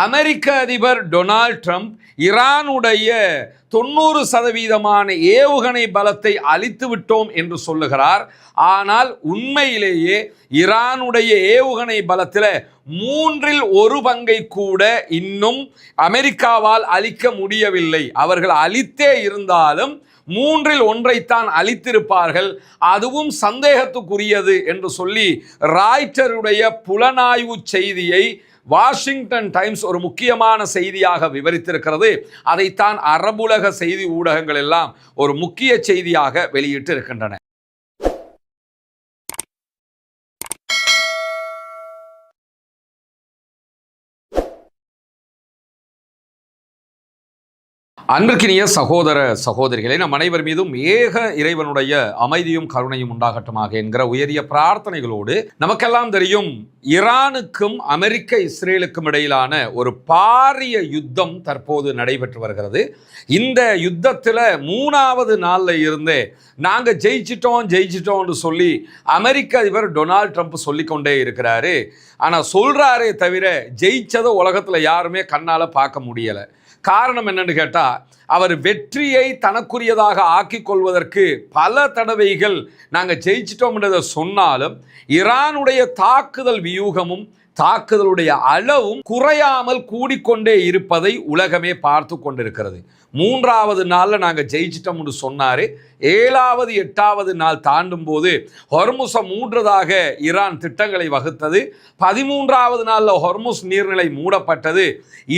அமெரிக்க அதிபர் Donald Trump ஈரானுடைய 90% ஏவுகணை பலத்தை அழித்து விட்டோம் என்று சொல்லுகிறார். ஆனால் உண்மையிலேயே ஈரானுடைய ஏவுகணை பலத்தில் 1/3 கூட இன்னும் அமெரிக்காவால் அழிக்க முடியவில்லை. அவர்கள் அழித்தே இருந்தாலும் 1/3 அழித்திருப்பார்கள். அதுவும் சந்தேகத்துக்குரியது என்று சொல்லி ராய்ட்டருடைய புலனாய்வு செய்தியை வாஷிங்டன் டைம்ஸ் ஒரு முக்கியமான செய்தியாக விவரித்திருக்கிறது. அதைத்தான் அரபுலக செய்தி ஊடகங்கள் எல்லாம் ஒரு முக்கிய செய்தியாக வெளியிட்டு இருக்கின்றன. அன்பிற்கினிய சகோதர சகோதரிகளை, நம் அனைவர் மீதும் ஏக இறைவனுடைய அமைதியும் கருணையும் உண்டாகட்டுமாக என்கிற உயரிய பிரார்த்தனைகளோடு, நமக்கெல்லாம் தெரியும் ஈரானுக்கும் அமெரிக்க இஸ்ரேலுக்கும் இடையிலான ஒரு பாரிய யுத்தம் தற்போது நடைபெற்று வருகிறது. இந்த யுத்தத்தில் 3வது நாளில் இருந்தே நாங்கள் ஜெயிச்சிட்டோம்னு சொல்லி அமெரிக்க அதிபர் டொனால்ட் ட்ரம்ப் சொல்லிக்கொண்டே இருக்கிறாரு. ஆனால் சொல்கிறாரே தவிர ஜெயிச்சதை உலகத்தில் யாருமே கண்ணால் பார்க்க முடியலை. காரணம் என்னன்னு கேட்டால், அவர் வெற்றியை தனக்குரியதாக ஆக்கி கொள்வதற்கு பல தடவைகள் நாங்கள் ஜெயிச்சிட்டோம்ன்றதை சொன்னாலும் ஈரானுடைய தாக்குதல் வியூகமும் தாக்குதலுடைய அளவும் குறையாமல் கூடிக்கொண்டே இருப்பதை உலகமே பார்த்து கொண்டிருக்கிறது. 3வது நாளில் நாங்கள் ஜெயிச்சிட்டோம்னு சொன்னார். 7வது 8வது நாள் தாண்டும் போது ஹொர்முஸை மூடுறதாக ஈரான் திட்டங்களை வகுத்தது. 13வது நாளில் ஹொர்முஸ் நீர்நிலை மூடப்பட்டது.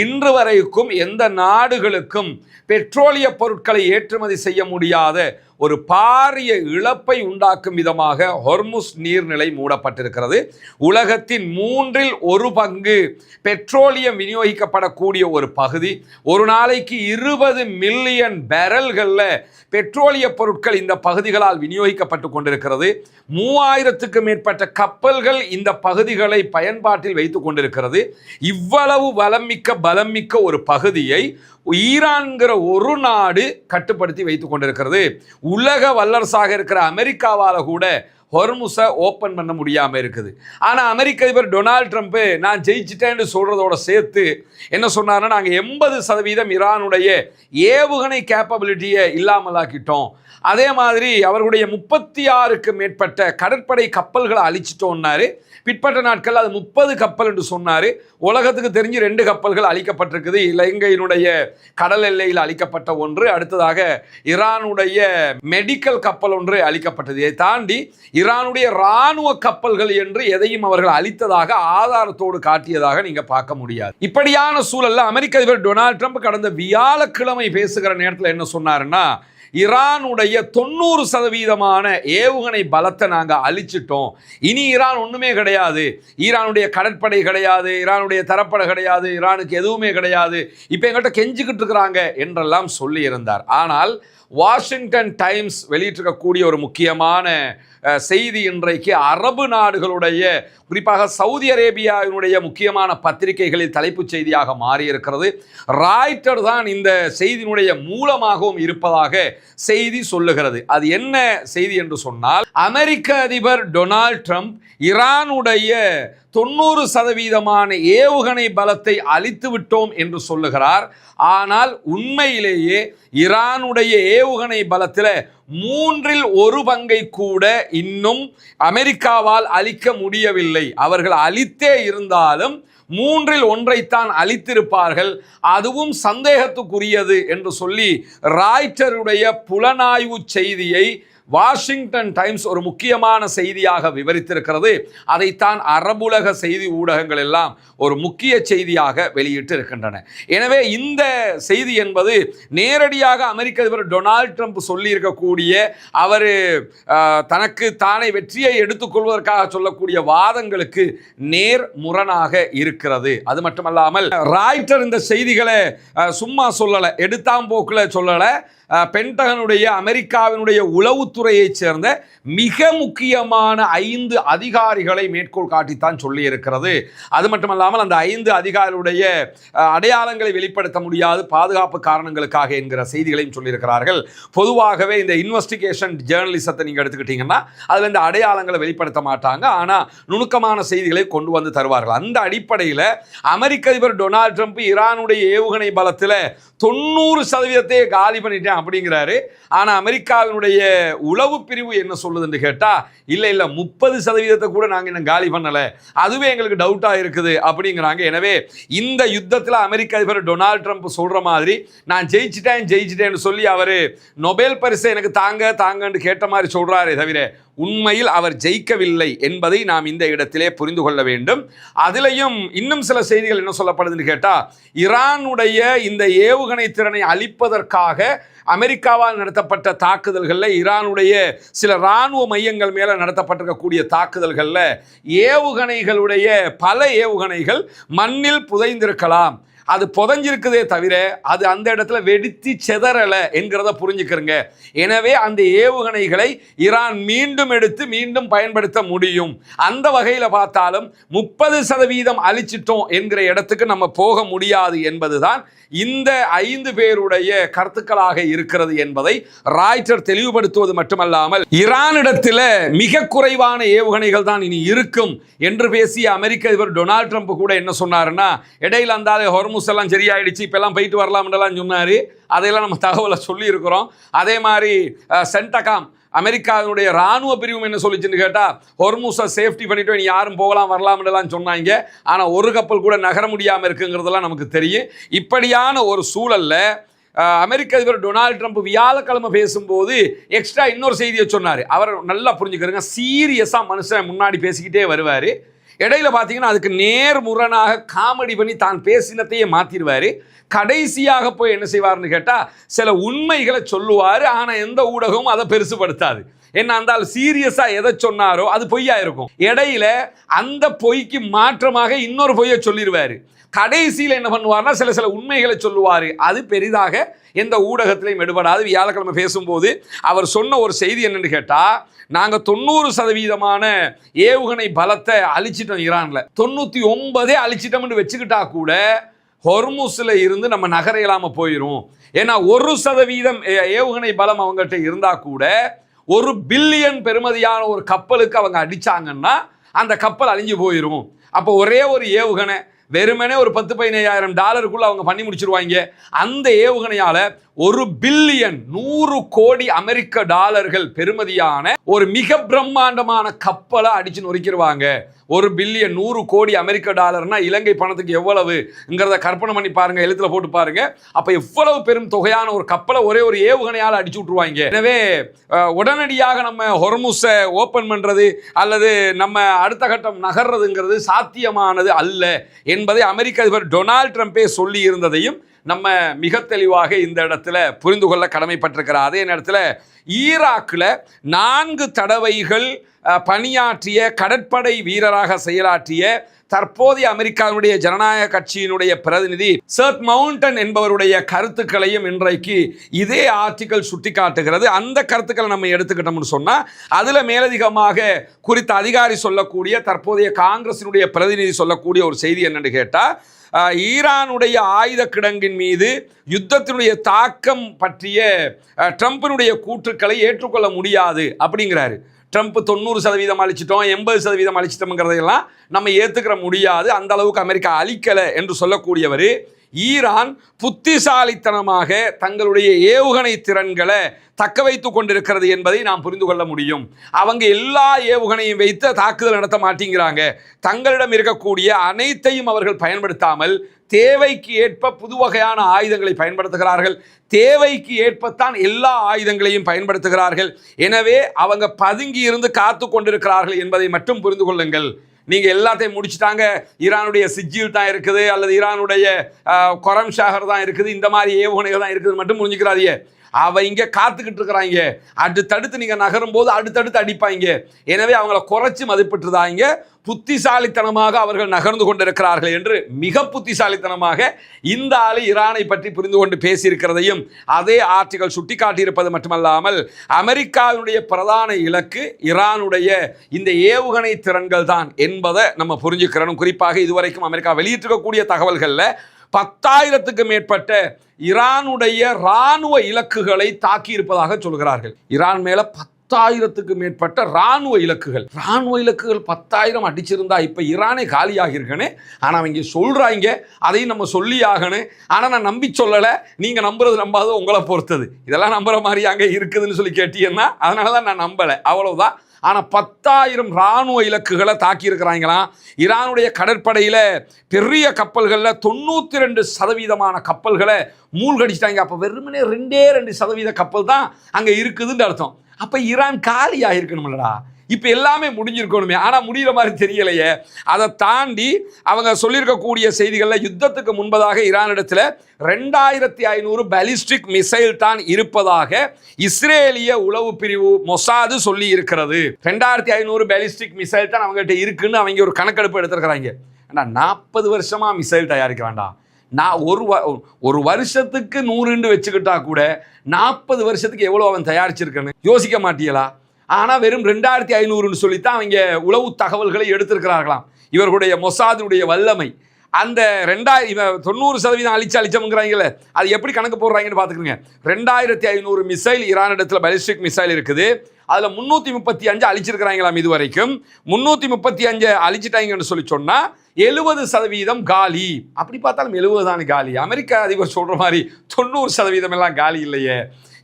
இன்று வரைக்கும் எந்த நாடுகளுக்கும் பெட்ரோலிய பொருட்களை ஏற்றுமதி செய்ய முடியாத ஒரு பாரிய இழப்பை உண்டாக்கும் விதமாக ஹொர்முஸ் நீர்நிலை மூடப்பட்டிருக்கிறது. உலகத்தின் 1/3 பெட்ரோலியம் விநியோகிக்கப்படக்கூடிய ஒரு பகுதி. ஒரு நாளைக்கு 20 மில்லியன் பேரல்களில் பெட்ரோலிய பொருட்கள் இந்த பகுதிகளால் விநியோகிக்கப்பட்டு கொண்டிருக்கிறது. 3000க்கும் மேற்பட்ட கப்பல்கள் இந்த பகுதிகளை பயன்பாட்டில் வைத்துக் கொண்டிருக்கிறது. இவ்வளவு பலமிக்க ஒரு பகுதியை ஈரான்கிற ஒரு நாடு கட்டுப்படுத்தி வைத்துக் கொண்டிருக்கிறது. உலக வல்லரசாக இருக்கிற அமெரிக்காவால் கூட ஹொர்முஸை ஓப்பன் பண்ண முடியாமல் இருக்குது. ஆனால் அமெரிக்க அதிபர் டொனால்ட் ட்ரம்ப் நான் ஜெயிச்சிட்டேன்னு சொல்கிறதோட சேர்த்து என்ன சொன்னார்னா, நாங்கள் 80% ஈரானுடைய ஏவுகணை கேப்பபிலிட்டியை இல்லாமலாக்கிட்டோம். அதே மாதிரி அவர்களுடைய 36க்கும் மேற்பட்ட கடற்படை கப்பல்களை அழிச்சிட்டோன்னாரு. பிற்பட்ட நாட்கள் அது 30 கப்பல் என்று சொன்னார். உலகத்துக்கு தெரிஞ்சு 2 கப்பல்கள் அழிக்கப்பட்டிருக்குது. இலங்கையினுடைய கடல் எல்லையில் அழிக்கப்பட்ட ஒன்று, அடுத்ததாக ஈரானுடைய மெடிக்கல் கப்பல் ஒன்று அழிக்கப்பட்டது. இதை தாண்டி ஈரானுடைய இராணுவ கப்பல்கள் என்று எதையும் அவர்கள் அழித்ததாக ஆதாரத்தோடு காட்டியதாக நீங்க பார்க்க முடியாது. இப்படியான சூழல்ல அமெரிக்க அதிபர் டொனால்ட் ட்ரம்ப் கடந்த வியாழக்கிழமை பேசுகிற நேரத்தில் என்ன சொன்னாருன்னா, ஈரானுடைய 90% ஏவுகணை பலத்தை நாங்கள் அழிச்சிட்டோம். இனி ஈரான் ஒன்றுமே கிடையாது. ஈரானுடைய கடற்படை கிடையாது, ஈரானுடைய தரப்படை கிடையாது, ஈரானுக்கு எதுவுமே கிடையாது, இப்போ எங்கள்கிட்ட கெஞ்சிக்கிட்டு இருக்கிறாங்க என்றெல்லாம் சொல்லி இருந்தார். ஆனால் வாஷிங்டன் டைம்ஸ் வெளியிட்டிருக்கக்கூடிய ஒரு முக்கியமான செய்தி இன்றைக்கு அரபு நாடுகளுடைய, குறிப்பாக சவுதி அரேபியாவினுடைய முக்கியமான பத்திரிகைகளில் தலைப்புச் செய்தியாக மாறியிருக்கிறது. ராய்ட்டர் தான் இந்த செய்தியினுடைய மூலமாகவும் இருப்பதாக செய்தி சொல்லுகிறது. அது என்ன செய்தி என்று சொன்னால், அமெரிக்க அதிபர் டொனால்ட் ட்ரம்ப் ஈரானுடைய 90% ஏவுகணை பலத்தை அழித்து விட்டோம் என்று சொல்லுகிறார். ஆனால் உண்மையிலேயே ஈரானுடைய ஏவுகணை பலத்தில் 1/3 கூட இன்னும் அமெரிக்காவால் அழிக்க முடியவில்லை. அவர்கள் அழித்தே இருந்தாலும் 1/3 அழித்திருப்பார்கள். அதுவும் சந்தேகத்துக்குரியது என்று சொல்லி ராய்ட்டருடைய புலனாய்வு செய்தியை வாஷிங்டன் டைம்ஸ் ஒரு முக்கியமான செய்தியாக விவரித்திருக்கிறது. அதைத்தான் அரபுலக செய்தி ஊடகங்கள் எல்லாம் ஒரு முக்கிய செய்தியாக வெளியிட்டு இருக்கின்றன. எனவே இந்த செய்தி என்பது நேரடியாக அமெரிக்க அதிபர் டொனால்ட் ட்ரம்ப் சொல்லியிருக்கக்கூடிய, அவர் தனக்கு தானே வெற்றியை எடுத்துக்கொள்வதற்காக சொல்லக்கூடிய வாதங்களுக்கு நேர் முரணாக இருக்கிறது. அது மட்டுமல்லாமல் ராய்ட்டர் இந்த செய்திகளை சும்மா சொல்லலை, எடுத்தாம்போக்கில் சொல்லலை. பென்டகனுடைய அமெரிக்காவினுடைய உளவுத்துறையைச் சேர்ந்த மிக முக்கியமான 5 அதிகாரிகளை மேற்கோள் காட்டித்தான் சொல்லி இருக்கிறது. அது மட்டுமல்லாமல் அந்த 5 அதிகாரிகளுடைய அடையாளங்களை வெளிப்படுத்த முடியாது பாதுகாப்பு காரணங்களுக்காக என்கிற செய்திகளையும் சொல்லியிருக்கிறார்கள். பொதுவாகவே இந்த இன்வெஸ்டிகேஷன் ஜேர்னலிசத்தை நீங்கள் எடுத்துக்கிட்டீங்கன்னா அதில் இந்த அடையாளங்களை வெளிப்படுத்த மாட்டாங்க, ஆனால் நுணுக்கமான செய்திகளை கொண்டு வந்து தருவார்கள். அந்த அடிப்படையில் அமெரிக்க அதிபர் டொனால்ட் ட்ரம்ப் ஈரானுடைய ஏவுகணை பலத்தில் 90% காலி பண்ணிட்டேன் அப்படிங்கிறாரு. ஆனால் அமெரிக்காவினுடைய உளவு பிரிவு என்ன சொல்லுதுன்னு கேட்டால் இல்லை 30% கூட நாங்கள் இன்னும் காலி பண்ணலை, அதுவே எங்களுக்கு டவுட்டாக இருக்குது அப்படிங்கிறாங்க. எனவே இந்த யுத்தத்தில் அமெரிக்க அதிபர் டொனால்ட் ட்ரம்ப் சொல்கிற மாதிரி நான் ஜெயிச்சிட்டேன்னு சொல்லி அவர் நொபேல் பரிசை எனக்கு தாங்கன்னு கேட்ட மாதிரி சொல்கிறாரே தவிர உண்மையில் அவர் ஜெயிக்கவில்லை என்பதை நாம் இந்த இடத்திலே புரிந்து கொள்ள வேண்டும். அதிலையும் இன்னும் சில செய்திகள் என்ன சொல்லப்படுதுன்னு கேட்டால் ஈரானுடைய இந்த ஏவுகணை திறனை அழிப்பதற்காக அமெரிக்காவால் நடத்தப்பட்ட தாக்குதல்களில் ஈரானுடைய சில இராணுவ மையங்கள் மேலே நடத்தப்பட்டிருக்கக்கூடிய தாக்குதல்களில் ஏவுகணைகளுடைய பல ஏவுகணைகள் மண்ணில் புதைந்திருக்கலாம். அது புதஞ்சிருக்குதே தவிர அது அந்த இடத்துல வெடித்து செதறலை என்கிறத புரிஞ்சுக்கிறங்க. எனவே அந்த ஏவுகணைகளை ஈரான் மீண்டும் எடுத்து மீண்டும் பயன்படுத்த முடியும். அந்த வகையில் பார்த்தாலும் 30% அழிச்சிட்டோம் என்கிற இடத்துக்கு நம்ம போக முடியாது என்பதுதான் இந்த 5 பேருடைய கருத்துக்களாக இருக்கிறது என்பதை ராய்ட்டர் தெளிவுபடுத்துவது மட்டுமல்லாமல் ஈரானிடத்தில் மிக குறைவான ஏவுகணைகள் தான் இனி இருக்கும் என்று பேசிய அமெரிக்க அதிபர் டொனால்ட் ட்ரம்ப் கூட என்ன சொன்னாருன்னா, இடையில அந்த ஹொர்முஸ் எல்லாம் சரியாயிடுச்சு, இப்பெல்லாம் போயிட்டு வரலாம்லாம் சொன்னார். அதையெல்லாம் நம்ம தகவலை சொல்லி இருக்கிறோம். அதே மாதிரி சென்டகாம் அமெரிக்காவினுடைய இராணுவ பிரிவும் என்ன சொல்லிச்சுன்னு கேட்டால் ஹொர்முஸை சேஃப்டி பண்ணிட்டு நீ யாரும் போகலாம் வரலாம்லாம் சொன்னாங்க. ஆனால் ஒரு கப்பல் கூட நகர முடியாமல் இருக்குங்கிறதெல்லாம் நமக்கு தெரியும். இப்படியான ஒரு சூழலில் அமெரிக்க அதிபர் டொனால்ட் ட்ரம்ப் வியாழக்கிழமை பேசும்போது எக்ஸ்ட்ரா இன்னொரு செய்தியை சொன்னார். அவர் நல்லா புரிஞ்சுக்கிறங்க, சீரியஸாக மனுஷன் முன்னாடி பேசிக்கிட்டே வருவார். இடையில பார்த்தீங்கன்னா அதுக்கு நேர்முரணாக காமெடி பண்ணி தான் பேசினத்தையே மாற்றிடுவார். கடைசியாக போய் என்ன செய்வார்னு கேட்டால் சில உண்மைகளை சொல்லுவார். ஆனால் எந்த ஊடகமும் அதை பெருசுபடுத்தாது. என்ன அந்த சீரியஸாக எதை சொன்னாரோ அது பொய்யா இருக்கும். இடையில அந்த பொய்க்கு மாற்றமாக இன்னொரு பொய்யை சொல்லிடுவார். கடைசியில் என்ன பண்ணுவார்னா சில உண்மைகளை சொல்லுவார். அது பெரிதாக எந்த ஊடகத்திலையும் எடுபடாது. வியாழக்கிழமை பேசும்போது அவர் சொன்ன ஒரு செய்தி என்னன்னு கேட்டால், நாங்கள் 90% ஏவுகணை பலத்தை அழிச்சிட்டோம், ஈரானில் 99 அழிச்சிட்டோம்னு வச்சுக்கிட்டா கூட ஹொர்முஸில் இருந்து நம்ம நகர இல்லாமல் போயிடும். ஏன்னா 1% ஏவுகணை பலம் அவங்ககிட்ட இருந்தால் கூட 1 பில்லியன் பெறுமதியான ஒரு கப்பலுக்கு அவங்க அடித்தாங்கன்னா அந்த கப்பல் அழிஞ்சு போயிடும். அப்போ ஒரே ஒரு ஏவுகணை வெறுமனே ஒரு $10-15,000 அவங்க பண்ணி முடிச்சிருவாங்க. அந்த ஏவுகணையால் 1 பில்லியன் 100 கோடி அமெரிக்க டாலர்கள் பெறுமதியான ஒரு மிக பிரம்மாண்டமான கப்பலை அடிச்சு நொறுக்கிடுவாங்க. 1 பில்லியன் 100 கோடி அமெரிக்க டாலர்னா இலங்கை பணத்துக்கு எவ்வளவுங்கிறத கற்பனை பண்ணி பாருங்க, எழுத்துல போட்டு பாருங்க. அப்ப எவ்வளவு பெரும் தொகையான ஒரு கப்பலை ஒரே ஒரு ஏவுகணையால் அடிச்சு விட்டுருவாங்க. எனவே உடனடியாக நம்ம ஹொர்முஸை ஓப்பன் பண்றது அல்லது நம்ம அடுத்த கட்டம் நகர்றதுங்கிறது சாத்தியமானது அல்ல என்பதை அமெரிக்க அதிபர் டொனால்ட் ட்ரம்பே சொல்லி இருந்ததையும் நம்ம மிக தெளிவாக இந்த இடத்துல புரிந்து கொள்ள கடமைப்பட்டிருக்கிறார். அதே நேரத்தில் ஈராக்கில் 4 தடவைகள் பணியாற்றிய கடற்படை வீரராக செயலாற்றிய தற்போதைய அமெரிக்காவினுடைய ஜனநாயக கட்சியினுடைய பிரதிநிதி சர்ட் மவுண்டன் என்பவருடைய கருத்துக்களையும் இன்றைக்கு இதே ஆர்டிக்கல் சுட்டி காட்டுகிறது. அந்த கருத்துக்களை நம்ம எடுத்துக்கிட்டோம்னு சொன்னால் அதில் மேலதிகமாக குறித்த அதிகாரி சொல்லக்கூடிய தற்போதைய காங்கிரசினுடைய பிரதிநிதி சொல்லக்கூடிய ஒரு செய்தி என்னன்னு கேட்டால், ஈரானுடைய ஆயுத கிடங்கின் மீது யுத்தத்தினுடைய தாக்கம் பற்றிய ட்ரம்பினுடைய கூற்றுக்களை ஏற்றுக்கொள்ள முடியாது அப்படிங்கிறாரு. ட்ரம்ப் 90% அழிச்சிட்டோம் 80% அழிச்சிட்டோம்ங்கிறதையெல்லாம் நம்ம ஏற்றுக்கிற முடியாது, அந்த அளவுக்கு அமெரிக்கா அழிக்கலை என்று சொல்லக்கூடியவர் ஈரான் புத்திசாலித்தனமாக தங்களுடைய ஏவுகணை திறன்களை தக்க வைத்துக் கொண்டிருக்கிறது என்பதை நாம் புரிந்து கொள்ள முடியும். அவங்க எல்லா ஏவுகணையும் வைத்து தாக்குதல் நடத்த மாட்டேங்கிறாங்க. தங்களிடம் இருக்கக்கூடிய அனைத்தையும் அவர்கள் பயன்படுத்தாமல் தேவைக்கு ஏற்ப புது வகையான ஆயுதங்களை பயன்படுத்துகிறார்கள். தேவைக்கு ஏற்பத்தான் எல்லா ஆயுதங்களையும் பயன்படுத்துகிறார்கள். எனவே அவங்க பதுங்கி இருந்து காத்து கொண்டிருக்கிறார்கள் என்பதை மட்டும் புரிந்து கொள்ளுங்கள். நீங்கள் எல்லாத்தையும் முடிச்சுட்டாங்க, ஈரானுடைய சிஜில் தான் இருக்குது அல்லது ஈரானுடைய கொரம் ஷாகர் தான் இருக்குது, இந்த மாதிரி ஏவுகணைகள் தான் இருக்குது மட்டும் புரிஞ்சுக்கிறாதீங்க. அவங்க காத்துக்கிட்டு இருக்கிறாங்க. அடுத்தடுத்து நீங்க நகரும் போது அடுத்தடுத்து அடிப்பாங்க. எனவே அவங்கள குறைச்சி மதிப்பிட்டுதாங்க. புத்திசாலித்தனமாக அவர்கள் நகர்ந்து கொண்டிருக்கிறார்கள் என்று மிக புத்திசாலித்தனமாக இந்த ஆளு ஈரானை பற்றி புரிந்து கொண்டு பேசியிருக்கிறதையும் அதே ஆர்டிகல் சுட்டிக்காட்டியிருப்பது மட்டுமல்லாமல் அமெரிக்காவினுடைய பிரதான இலக்கு ஈரானுடைய இந்த ஏவுகணை திறன்கள் தான் என்பதை நம்ம புரிஞ்சுக்கிறோம். குறிப்பாக இதுவரைக்கும் அமெரிக்கா வெளியிட்டிருக்கக்கூடிய தகவல்களில் 10,000க்கு மேற்பட்ட ஈரானுடைய இராணுவ இலக்குகளை தாக்கி இருப்பதாக சொல்கிறார்கள். ஈரான் மேல 10,000க்கு மேற்பட்ட இராணுவ இலக்குகள் 10,000 அடிச்சிருந்தா இப்ப ஈரானே காலியாக இருக்கனே. ஆனா அவங்க சொல்றாங்க, அதையும் நம்ம சொல்லி ஆகணும். ஆனா நான் நம்பி சொல்லல, நீங்க நம்புறது நம்பாதது உங்களை பொறுத்தது. இதெல்லாம் நம்புற மாதிரி அங்க இருக்குதுன்னு சொல்லி கேட்டீங்கன்னா அதனாலதான் நான் நம்பல, அவ்வளவுதான். ஆனால் 10,000 இராணுவ இலக்குகளை தாக்கி இருக்கிறாங்களாம். ஈரானுடைய கடற்படையில் பெரிய கப்பல்களில் 92% கப்பல்களை மூழ்கடிச்சிட்டாங்க. அப்போ வெறுமனே 2% கப்பல் தான் அங்கே இருக்குதுன்னு அர்த்தம். அப்போ ஈரான் காலியாக இருக்கணும்லடா. இப்போ எல்லாமே முடிஞ்சிருக்கணுமே, ஆனால் முடிகிற மாதிரி தெரியலையே. அதை தாண்டி அவங்க சொல்லியிருக்கக்கூடிய செய்திகளில் யுத்தத்துக்கு முன்பதாக ஈரானிடத்தில் 2,500 பாலிஸ்டிக் மிசைல் தான் இருப்பதாக இஸ்ரேலிய உளவு பிரிவு மொசாது சொல்லி இருக்கிறது. 2,500 பாலிஸ்டிக் மிசைல் தான் அவங்ககிட்ட இருக்குன்னு அவங்க ஒரு கணக்கெடுப்பு எடுத்துருக்கிறாங்க. ஏன்னா 40 வருஷமா மிசைல் தயாரிக்க வேண்டாம். நான் ஒரு வருஷத்துக்கு 100 வச்சுக்கிட்டா கூட 40 வருஷத்துக்கு எவ்வளோ அவன் தயாரிச்சிருக்கன்னு யோசிக்க மாட்டீங்களா? ஆனால் வெறும் 2,500ன்னு சொல்லித்தான் அவங்க உளவு தகவல்களை எடுத்திருக்கிறார்களாம். இவர்களுடைய மொசாதுடைய வல்லமை அந்த 90% அழிச்சோம்ங்கிறாங்கல்ல, அது எப்படி கணக்கு போடுறாங்கன்னு பார்த்துக்கோங்க. 2,500 மிசைல் ஈரானிடத்தில் பாலிஸ்டிக் மிசைல் இருக்குது. அதில் 335 அழிச்சிருக்கிறாங்களாம். இது வரைக்கும் 335 அழிச்சிட்டாங்கன்னு சொல்லி சொன்னால் 70% காலி. அப்படி பார்த்தாலும் 70 தான் காலி. அமெரிக்கா அதிபர் சொல்கிற மாதிரி 90% எல்லாம் காலி இல்லையே.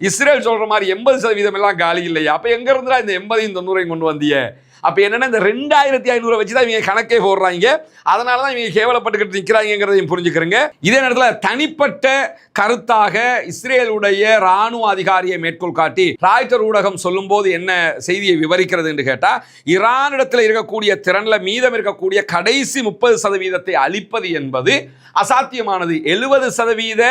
இஸ்ரேல் சொல்கிற மாதிரி 80% எல்லாம் காலி இல்லையா? அப்போ எங்கே இருந்தா இந்த 80 90 கொண்டு வந்தியே? அப்போ என்னென்னா இந்த 2,500 வச்சு தான் இவங்க கணக்கே போடுறாங்க. அதனால தான் இவங்க கேவலப்பட்டுக்கிட்டு நிற்கிறாங்கிறதையும் புரிஞ்சுக்கிறேங்க. இதே நேரத்தில் தனிப்பட்ட கருத்தாக இஸ்ரேலுடைய இராணுவ அதிகாரியை மேற்கோள் காட்டி ராய்ட்டர் ஊடகம் சொல்லும் போது என்ன செய்தியை விவரிக்கிறது என்று கேட்டால், ஈரானிடத்தில் இருக்கக்கூடிய திறனில் மீதம் இருக்கக்கூடிய கடைசி 30% அழிப்பது என்பது அசாத்தியமானது. 70%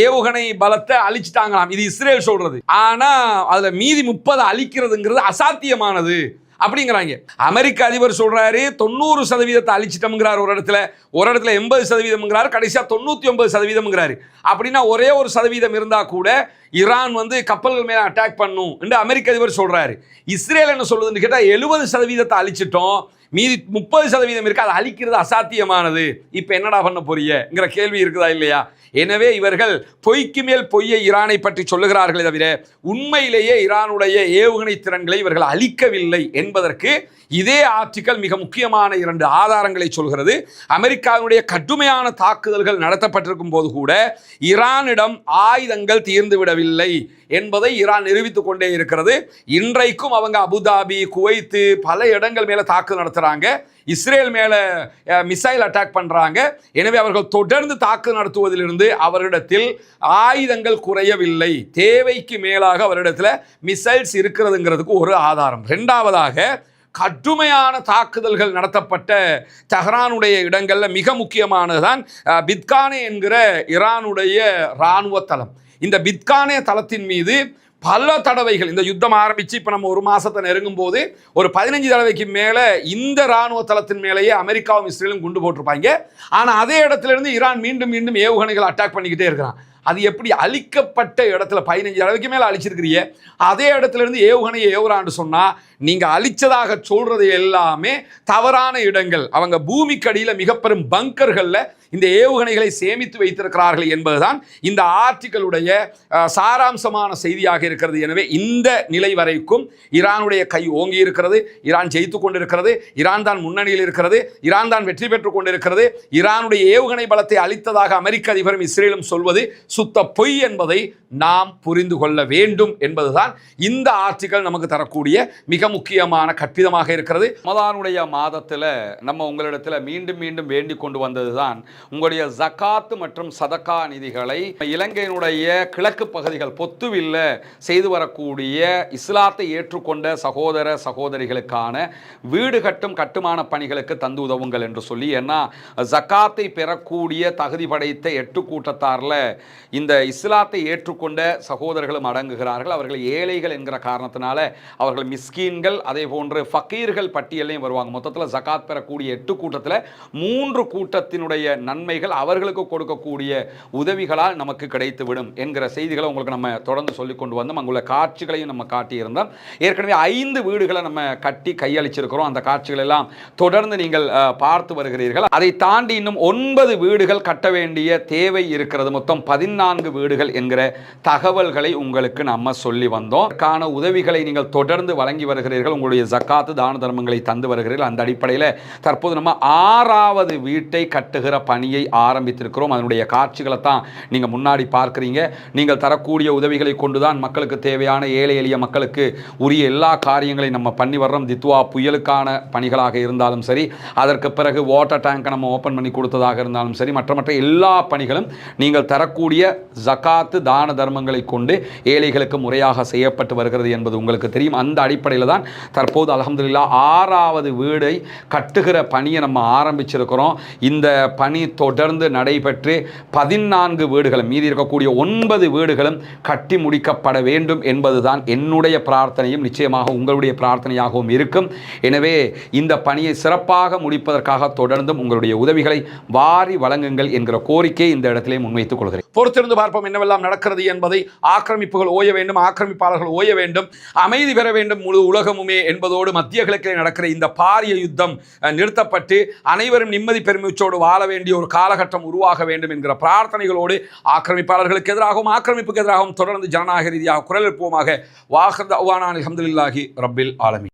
ஏவுகணை பலத்தை அழிச்சிட்டாங்களாம், இது இஸ்ரேல் சொல்றது. ஆனா அதுல மீதி 30 அழிக்கிறதுங்கிறது அசாத்தியமானது அப்படிங்கிறாங்க. அமெரிக்க அதிபர் சொல்றாரு 90% அழிச்சிட்டோம்ங்கிறார் ஒரு இடத்துல 80%, கடைசியா 99%. அப்படின்னா ஒரே ஒரு சதவீதம் இருந்தா கூட ஈரான் கப்பல்கள் மேல அட்டாக் பண்ணும் என்று அமெரிக்க அதிபர் சொல்றாரு. இஸ்ரேல் என்ன சொல்லுதுன்னு கேட்டா 70% அழிச்சிட்டோம், மீதி 30% இருக்கு, அதை அழிக்கிறது அசாத்தியமானது. இப்ப என்னடா பண்ண போறீங்கிற கேள்வி இருக்குதா இல்லையா? எனவே இவர்கள் பொய்க்கு மேல் பொய்யை ஈரானை பற்றி சொல்லுகிறார்களே தவிர உண்மையிலேயே ஈரானுடைய ஏவுகணை திறன்களை இவர்கள் அழிக்கவில்லை என்பதற்கு இதே ஆர்டிக்கல் மிக முக்கியமான 2 ஆதாரங்களை சொல்கிறது. அமெரிக்காவுடைய கடுமையான தாக்குதல்கள் நடத்தப்பட்டிருக்கும் போது கூட ஈரானிடம் ஆயுதங்கள் தீர்ந்து விடவில்லை என்பதை ஈரான் நிரூபித்துக் கொண்டே இருக்கிறது. இன்றைக்கும் அவங்க அபுதாபி, குவைத்து பல இடங்கள் மேல தாக்குதல் நடத்துறாங்க, இஸ்ரேல் மேல மிசைல் அட்டாக் பண்றாங்க. எனவே அவர்கள் தொடர்ந்து தாக்குதல் நடத்துவதிலிருந்து அவரிடத்தில் ஆயுதங்கள் குறையவில்லை, தேவைக்கு மேலாக அவரிடத்தில் மிசைல்ஸ் இருக்கிறதுங்கிறதுக்கு ஒரு ஆதாரம். 2வதாக கடுமையான தாக்குதல்கள் நடத்தப்பட்ட தெஹ்ரானுடைய இடங்களில் மிக முக்கியமானதுதான் பித்கானே என்கிற ஈரானுடைய இராணுவ தளம். இந்த பித்கானே தளத்தின் மீது பல தடவைகள் இந்த யுத்தம் ஆரம்பித்து இப்போ நம்ம ஒரு மாதத்தை நெருங்கும் போது ஒரு 15 தடவைக்கு மேலே இந்த இராணுவ தளத்தின் மேலேயே அமெரிக்காவும் இஸ்ரேலும் குண்டு போட்டிருப்பாங்க. ஆனால் அதே இடத்துல இருந்து ஈரான் மீண்டும் மீண்டும் ஏவுகணைகள் அட்டாக் பண்ணிக்கிட்டே இருக்கிறான். அது எப்படி அழிக்கப்பட்ட இடத்துல 15 தடவைக்கு மேலே அழிச்சிருக்கிறீங்க, அதே இடத்துல இருந்து ஏவுகணையை ஏவுறான்னு சொன்னால் நீங்கள் அழிச்சதாக சொல்றது எல்லாமே தவறான இடங்கள். அவங்க பூமிக்கடியில் மிக பெரும் பங்கர்களில் இந்த ஏவுகணைகளை சேமித்து வைத்திருக்கிறார்கள் என்பதுதான் இந்த ஆர்டிகளுடைய சாராம்சமான செய்தியாக இருக்கிறது. எனவே இந்த நிலை வரைக்கும் ஈரானுடைய கை ஓங்கி இருக்கிறது, ஈரான் ஜெயித்து கொண்டிருக்கிறது, ஈரான் தான் முன்னணியில் இருக்கிறது, ஈரான் தான் வெற்றி பெற்றுக் கொண்டிருக்கிறது. ஈரானுடைய ஏவுகணை பலத்தை அளித்ததாக அமெரிக்க அதிபரும் இஸ்ரேலும் சொல்வது சுத்த பொய் என்பதை நாம் புரிந்து கொள்ள வேண்டும் என்பதுதான் இந்த ஆர்டிகல் நமக்கு தரக்கூடிய மிக முக்கியமான கற்பிதமாக இருக்கிறது. ரமதானுடைய மாதத்தில் நம்ம உங்களிடத்தில் மீண்டும் மீண்டும் வேண்டிக் கொண்டு வந்ததுதான் உங்களுடைய ஜகாத் மற்றும் சதக்கா நிதிகளை இலங்கையினுடைய கிழக்கு பகுதிகள் பொத்துவில்ல செய்து வரக்கூடிய இஸ்லாத்தை ஏற்றுக்கொண்ட சகோதர சகோதரிகளுக்கான வீடு கட்டும் கட்டுமான பணிகளுக்கு தந்து உதவுங்கள் என்று சொல்லி. ஏன்னா ஜகாத்தை பெறக்கூடிய தகுதி படைத்த 8 கூட்டத்தாரில் இந்த இஸ்லாத்தை ஏற்றுக்கொண்ட சகோதரர்களும் அடங்குகிறார்கள். அவர்கள் ஏழைகள் என்கிற காரணத்தினால அவர்கள் மிஸ்கீன்கள், அதே போன்று ஃபக்கீர்கள் பட்டியலையும் வருவாங்க. மொத்தத்தில் ஜகாத் பெறக்கூடிய 8 கூட்டத்தில் 3 கூட்டத்தினுடைய நன்மைகள் அவர்களுக்கு கொடுக்கக்கூடிய உதவிகளால் நமக்கு கிடைத்துவிடும் என்கிற செய்திகளை உங்களுக்கு நம்ம தொடர்ந்து சொல்லிக் கொண்டு வந்தோம். அங்குள்ள காட்சிகளையும் நம்ம காட்டியிருந்தோம். ஏற்கனவே 5 வீடுகளை நம்ம கட்டி கையளிச்சிருக்கிறோம். அந்த காட்சிகள் எல்லாம் தொடர்ந்து நீங்கள் பார்த்து வருகிறீர்கள். அதை தாண்டி இன்னும் 9 வீடுகள் கட்ட வேண்டிய தேவை இருக்கிறது. மொத்தம் 14 வீடுகள் என்கிற தகவல்களை உங்களுக்கு நம்ம சொல்லி வந்தோம். கான உதவிகளை நீங்கள் தொடர்ந்து வழங்கி வருகிறீர்கள். உங்களுடைய ஜக்காத்து தான தர்மங்களை தந்து வருகிறீர்கள். அந்த அடிப்படையில் தற்போது நம்ம 6வது வீட்டை கட்டுகிற பணியை ஆரம்பித்திருக்கிறோம். அதனுடைய காட்சிகளை தான் நீங்கள் முன்னாடி பார்க்குறீங்க. நீங்கள் தரக்கூடிய உதவிகளை கொண்டுதான் மக்களுக்கு தேவையான ஏழை எளிய மக்களுக்கு உரிய எல்லா காரியங்களையும் நம்ம பண்ணி வர்றோம். தித்வா புயலுக்கான பணிகளாக இருந்தாலும் சரி, அதற்கு பிறகு வாட்டர் டேங்கை நம்ம ஓப்பன் பண்ணி கொடுத்ததாக இருந்தாலும் சரி, மற்ற எல்லா பணிகளும் நீங்கள் தரக்கூடிய ஜகாத்து தான தர்மங்களை கொண்டு ஏழைகளுக்கு முறையாக செய்யப்பட்டு வருகிறது என்பது உங்களுக்கு தெரியும். அந்த அடிப்படையில் தான் தற்போது அல்ஹம்துலில்லாஹ் 6வது வீடை கட்டுகிற பணியை நம்ம ஆரம்பிச்சிருக்கிறோம். இந்த பணி தொடர்ந்து நடைபெற்று 14 வீடுகளும் மீதி இருக்கக்கூடிய 9 வீடுகளும் கட்டி முடிக்கப்பட வேண்டும் என்பதுதான் என்னுடைய பிரார்த்தனையும் நிச்சயமாக உங்களுடைய பிரார்த்தனையாகவும் இருக்கும். எனவே இந்த பணியை சிறப்பாக முடிப்பதற்காக தொடர்ந்தும் உங்களுடைய உதவிகளை வாரி வழங்குங்கள் என்கிற கோரிக்கையை இந்த இடத்திலே முன்வைத்துக் கொள்கிறேன். பொறுத்திருந்து பார்ப்போம் என்னவெல்லாம் நடக்கிறது என்பதை. ஆக்கிரமிப்புகள் ஓய வேண்டும், ஆக்கிரமிப்பாளர்கள் ஓய வேண்டும், அமைதி பெற வேண்டும் முழு உலகமுமே என்பதோடு மத்திய கிழக்கில் நடக்கிற இந்த பாரிய யுத்தம் நிறுத்தப்பட்டு அனைவரும் நிம்மதி பெருமிச்சோடு வாழ வேண்டிய ஒரு காலகட்டம் உருவாக வேண்டும் என்கிற பிரார்த்தனைகளோடு ஆக்கிரமிப்பாளர்களுக்கு எதிராகவும் ஆக்கிரமிப்புக்கு எதிராகவும் தொடர்ந்து ஜனநாயக ரீதியாக குரல் எழுப்புவோமாக. வாஹிர் தஅவானா அல்ஹம்துலில்லாஹி ரப்பில் ஆலமீன்.